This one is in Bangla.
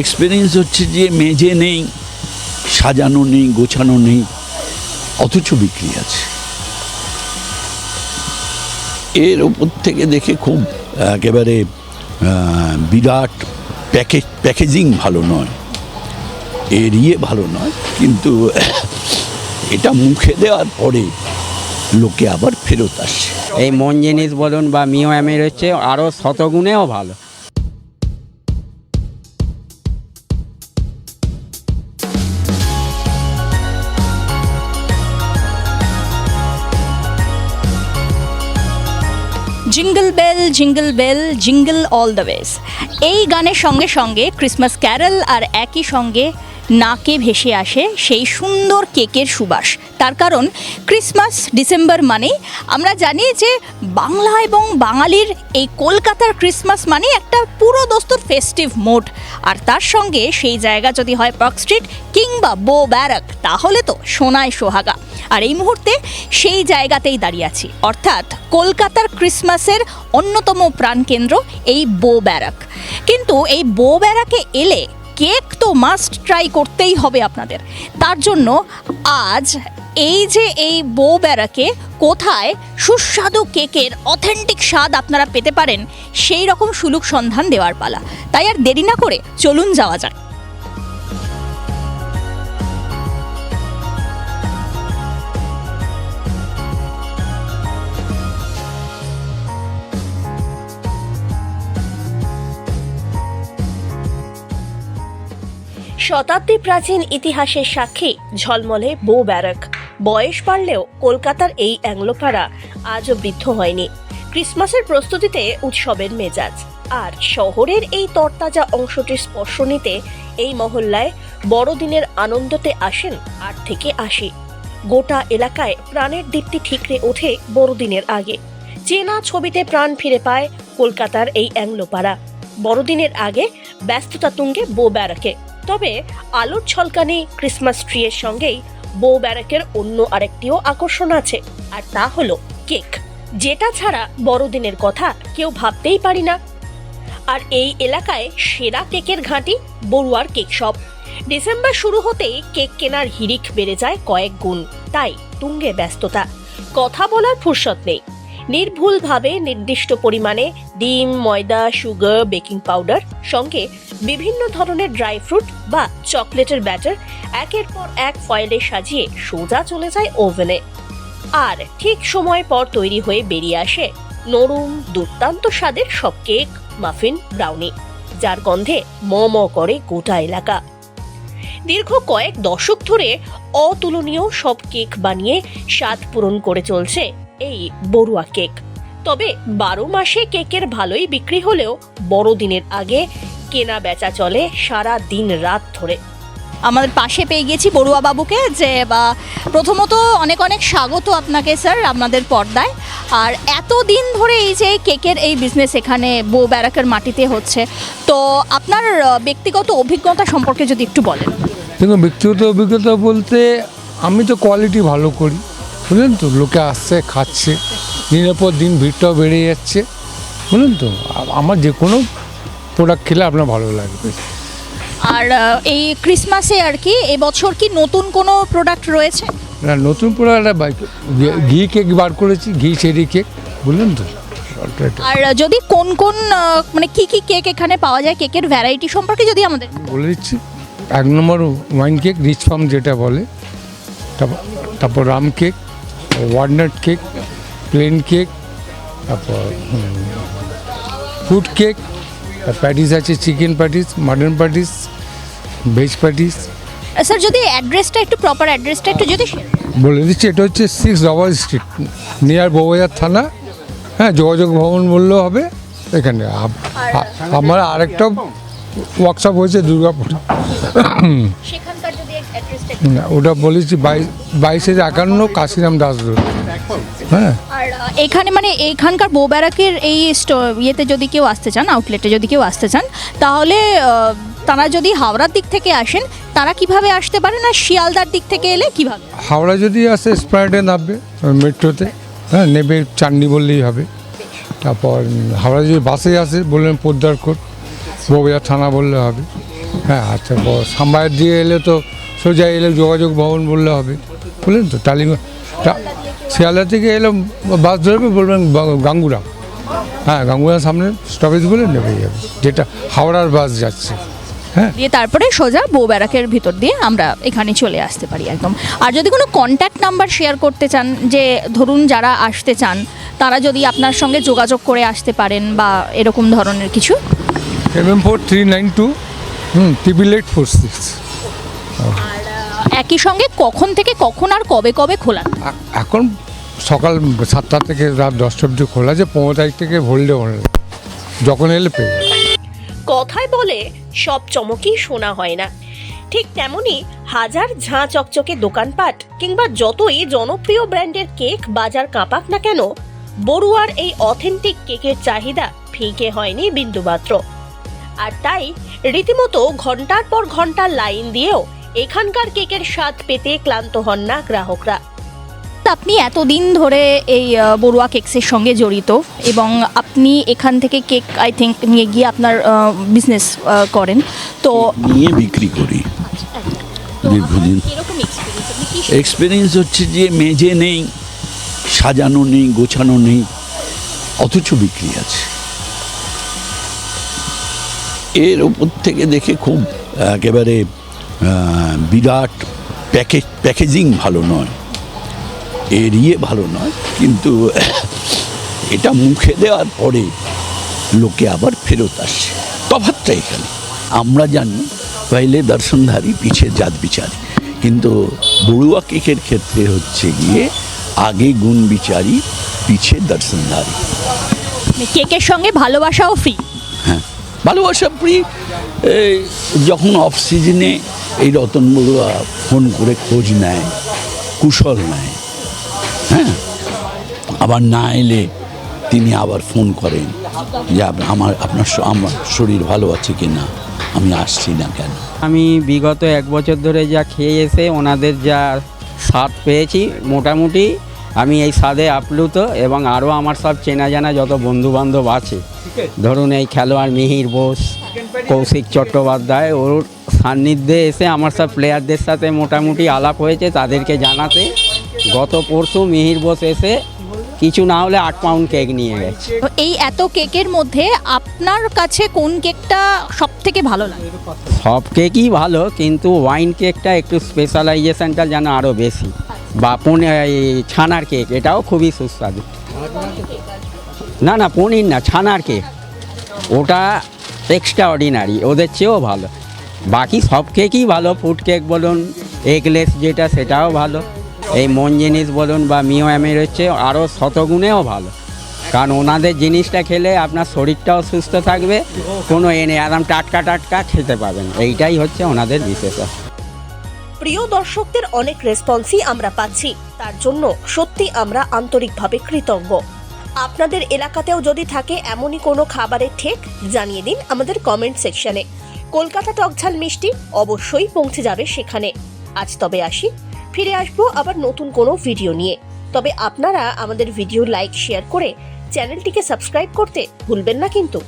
এক্সপিরিয়েন্স হচ্ছে যে মেজে নেই, সাজানো নেই, গোছানো নেই, অথচ বিক্রি আছে। এর ওপর থেকে দেখে খুব একেবারে বিরাট প্যাকেজিং ভালো নয়, এরিয়ে ভালো নয়, কিন্তু এটা মুখে দেওয়ার পরে লোকে আবার ফেরত আসছে। এই মন জিনিস বলুন বা মিও অ্যামের হচ্ছে আরও শতগুণেও ভালো। Jingle bell jingle all the ways, এই গানের সঙ্গে সঙ্গে ক্রিসমাস ক্যারল আর একই সঙ্গে নাকে ভেসে আসে সেই সুন্দর কেকের সুবাস। তার কারণ ক্রিসমাস ডিসেম্বর মানেই আমরা জানি যে বাংলা এবং বাঙালির এই কলকাতার ক্রিসমাস মানে একটা পুরো দস্তুর ফেস্টিভ মোড, আর তার সঙ্গে সেই জায়গা যদি হয় পার্ক স্ট্রিট কিংবা বো ব্যারাক, তাহলে তো সোনায় সোহাগা। আর এই মুহূর্তে সেই জায়গাতেই দাঁড়িয়ে আছি, অর্থাৎ কলকাতার ক্রিসমাসের অন্যতম প্রাণকেন্দ্র এই বো ব্যারাক। কিন্তু এই বো ব্যারাকে এলে কেক তো মাস্ট ট্রাই করতেই হবে আপনাদের। তার জন্য আজ এই বো ব্যারাকে কোথায় সুস্বাদু কেকের অথেন্টিক স্বাদ আপনারা পেতে পারেন, সেই রকম সুলুক সন্ধান দেওয়ার পালা। তাই আর দেরি না করে চলুন যাওয়া যাক। শতাব্দী প্রাচীন ইতিহাসের সাক্ষী ঝলমলে বো ব্যারাক। বয়স বাড়লেও কলকাতার এই অ্যাংলোপাড়া আজও বৃদ্ধ হয়নি। ক্রিসমাসের প্রস্তুতিতে উৎসবের মেজাজ, আর শহরের এই তরতাজা অংশটির স্পর্শ নিতে এই মহল্লায় বড়দিনের আনন্দতে আসেন 8 থেকে 80। গোটা এলাকায় প্রাণের দীপ্তি ঠিকরে ওঠে বড়দিনের আগে। চেনা ছবিতে প্রাণ ফিরে পায় কলকাতার এই অ্যাংলোপাড়া। বড়দিনের আগে ব্যস্ততা তুঙ্গে বো ব্যারাকে। তবে আলোর ঝলকানি ক্রিসমাস ট্রিয়ের সঙ্গেই বো ব্যারাকের অন্য আরেকটিও আকর্ষণ আছে, আর তা হলো কেক, যেটা ছাড়া বড়দিনের কথা কেউ ভাবতেই পারি না। আর এই এলাকায় সেরা কেকের ঘাঁটি বড়ুয়ার কেক শপ। ডিসেম্বর শুরু হতেই কেক কেনার হিড়িক বেড়ে যায় কয়েক গুণ, তাই তুঙ্গে ব্যস্ততা। কথা বলার ফুরসত নেই। নির্ভুলভাবে নির্দিষ্ট পরিমাণে ডিম, ময়দা, সুগার, বেকিং পাউডার সঙ্গে বিভিন্ন ধরনের ড্রাই ফ্রুট বা চকলেটের ব্যাটার একের পর এক ফয়েলে সাজিয়ে সোজা চলে যায় ওভেনে। আর ঠিক সময় পর তৈরি হয়ে বেরিয়ে আসে নরম দুর্দান্ত স্বাদের সব কেক, মাফিন, ব্রাউনি, যার গন্ধে ম ম করে গোটা এলাকা। দীর্ঘ কয়েক দশক ধরে অতুলনীয় সব কেক বানিয়ে স্বাদ পূরণ করে চলছে এই বড়ুয়া কেক। তবে 12 মাসে কেকের ভালোই বিক্রি হলেও বড়দিনের আগে কেনা বেচা চলে সারা দিন রাত ধরে। আমাদের পাশে পেয়ে গেছি বড়ুয়া বাবুকে, যে প্রথমত অনেক অনেক স্বাগত আপনাকে স্যার আমাদের পর্দায়। আর এতদিন ধরে এই যে কেকের এই বিজনেস এখানে বো ব্যারাকের মাটিতে হচ্ছে, তো আপনার ব্যক্তিগত অভিজ্ঞতা সম্পর্কে যদি একটু বলেন। দেখুন, ব্যক্তিগত অভিজ্ঞতা বলতে আমি তো কোয়ালিটি ভালো করি, বুঝলেন তো, লোকে আসছে, খাচ্ছে, দিনের পর দিন ভিড়টাও বেড়ে যাচ্ছে, বুঝলেন তো। আমার যে কোনো প্রোডাক্ট খেলে আপনার ভালো লাগবে। আর এই ক্রিসমাসে আর কি এবছর কি নতুন কোনো প্রোডাক্ট রয়েছে? না, নতুন প্রোডাক্ট ঘি কেক বার করেছি, ঘি চেরি কেক, বুঝলেন তো। আর যদি কোন কোন মানে কি কি কেক এখানে পাওয়া যায়, কেকের ভ্যারাইটি সম্পর্কে যদি আমাদের বলে দিচ্ছি। 1 নম্বর ওয়াইন কেক, রিচ ফার্ম যেটা বলে, তারপর Ram cake, walnut cake, plane cake, তারপর ফ্রুট কেক, প্যাটিস আছে, chicken patties, mutton patties, veg patties. Sir যদি অ্যাড্রেসটা একটু প্রপার অ্যাড্রেসটা একটু যদি বলে দিচ্ছি, এটা হচ্ছে 6 রাওয়াল স্ট্রিট, নিয়ার বউবাজার থানা। হ্যাঁ, যোগাযোগ ভবন বললেও হবে। এখানে আমার আরেকটা ওয়ার্কশপ হয়েছে দুর্গাপুর, সেখানকার যদি অ্যাড্রেসটা ওটা বলেছি 2251 কাশিরাম দাস রোড। হ্যাঁ, আর এখানে মানে এখানকার বো ব্যারাকের এই ইয়েতে যদি কেউ আসতে চান, আউটলেটে যদি কেউ আসতে চান, তাহলে তারা যদি হাওড়ার দিক থেকে আসেন তারা কিভাবে আসতে পারেন, আর শিয়ালদার দিক থেকে এলে কিভাবে? হাওড়া যদি আসে স্প্রাইডে নামবে মেট্রোতে, হ্যাঁ, নেবে চাঁদনি বললেই হবে। তারপর হাওড়া যদি বাসে আসে বললেন পোদ্দারকোট, বউবাজার থানা বললে হবে। হ্যাঁ আচ্ছা সাম্বায়ের দিয়ে এলে তো সোজা এলে যোগাযোগ ভবন বললে হবে, বুঝলেন তো? শিয়ালদা থেকে এলে বাস ধরবে, বলবেন গাঙ্গুরাম, হ্যাঁ গাঙ্গুরাম সামনে স্টপেজ বলে নেমে যাবে, যেটা হাওড়ার বাস যাচ্ছে। হ্যাঁ, দিয়ে তারপরে সোজা বউ ব্যারাকের ভিতর দিয়ে আমরা এখানে চলে আসতে পারি একদম। আর যদি কোনো কন্ট্যাক্ট নাম্বার শেয়ার করতে চান, যে ধরুন যারা আসতে চান তারা যদি আপনার সঙ্গে যোগাযোগ করে আসতে পারেন বা এরকম ধরনের কিছু। MM4392 8846। একই সঙ্গে কখন থেকে কখন আর কবে কবে খোলা? এখন সকাল 7টা থেকে রাত 10টা অবধি খোলা আছে, 15 তারিখ থেকে হোল্ডে অনলাইন, যখন এলে পেয়ে যাবে। কথায় বলে সব চমকই শোনা হয় না, ঠিক তেমনি হাজার ঝাঁ চকচকে দোকানপাট কিংবা যতই জনপ্রিয় ব্র্যান্ডের কেক বাজার কাঁপাক না কেন, বড়ুয়ার এই অথেন্টিক কেকের চাহিদা ফিকে হয়নি বিন্দুমাত্র। আর তাই রীতিমতো ঘন্টার পর ঘন্টা লাইন দিয়েও এখানকার কেকের স্বাদ পেতে ক্লান্ত হন না গ্রাহকরা। আপনি এতদিন ধরে এই বড়ুয়া কেকসের সঙ্গে জড়িত এবং আপনি এখান থেকে কেক আই থিঙ্ক নিয়ে গিয়ে আপনার বিজনেস করেন, তো নিয়ে বিক্রি করি দীর্ঘদিন। এক্সপিরিয়েন্স হচ্ছে যে মেজে নেই, সাজানো নেই, গোছানো নেই, অথচ বিক্রি আছে। এর উপর থেকে দেখে খুব একেবারে বিরাট প্যাকেজিং ভালো নয়, এরিয়ে ভালো নয়, কিন্তু এটা মুখে দেওয়ার পরে লোকে আবার ফেরত আসছে। তফাৎটা এখানে আমরা জানি পহলে দর্শনধারী পিছে জাত বিচারি, কিন্তু বড়ুয়া কেকের ক্ষেত্রে হচ্ছে গিয়ে আগে গুণ বিচারি পিছে দর্শনধারী। কেকের সঙ্গে ভালোবাসাও ফ্রি। হ্যাঁ, ভালোবাসা ফ্রি। যখন অফ সিজনে এই রতন বড়ুয়া ফোন করে খোঁজ নেয়, কুশল নেয়, হ্যাঁ, আবার না এলে তিনি আবার ফোন করেন যে আমার শরীর ভালো আছে কি না, আমি আসছি না কেন। আমি বিগত 1 বছর ধরে যা খেয়ে এসে ওনাদের যা স্বাদ পেয়েছি, মোটামুটি আমি এই স্বাদে আপ্লুত। এবং আরও আমার সব চেনা জানা যত বন্ধুবান্ধব আছে, ধরুন এই খেলোয়াড় মিহির বোস, কৌশিক চট্টোপাধ্যায়, ওর সান্নিধ্যে এসে আমার সব প্লেয়ারদের সাথে মোটামুটি আলাপ হয়েছে, তাদেরকে জানাতে গত পরশু মিহির বোস এসে কিছু না হলে 8 পাউন্ড কেক নিয়ে গেছে। তো এই এত কেকের মধ্যে আপনার কাছে কোন কেকটা সব থেকে ভালো লাগে? সব কেকই ভালো, কিন্তু ওয়াইন কেকটা একটু স্পেশালাইজেশনটা যেন আরও বেশি, বা ছানার কেক এটাও খুবই সুস্বাদু। না না, পনির না, ছানার কেক ওটা এক্সট্রা অর্ডিনারি, ওদের চেয়েও ভালো। বাকি সব কেকই ভালো, ফুড কেক বলুন, এগলেস যেটা সেটাও ভালো, এই মন জিনিস বলুন বা মিও অ্যামের হচ্ছে আরও শতগুণেও ভালো, কারণ ওনাদের জিনিসটা খেলে আপনার শরীরটাও সুস্থ থাকবে, কোনো এনে আরাম টাটকা টাটকা খেতে পাবেন, এইটাই হচ্ছে ওনাদের বিশেষত্ব। প্রিয় দর্শকদের অনেক রেসপন্সই আমরা পাচ্ছি, তার জন্য সত্যি আমরা আন্তরিকভাবে কৃতজ্ঞ। আপনাদের এলাকাতেও যদি থাকে এমনই কোনো খাবারের ঠেক, জানিয়ে দিন আমাদের কমেন্ট সেকশনে। কলকাতা টকঝাল মিষ্টি অবশ্যই পৌঁছে যাবে সেখানে। আজ তবে আসি, ফিরে আসবো আবার নতুন কোনো ভিডিও নিয়ে। তবে আপনারা আমাদের ভিডিও লাইক শেয়ার করে চ্যানেলটিকে সাবস্ক্রাইব করতে ভুলবেন না কিন্তু।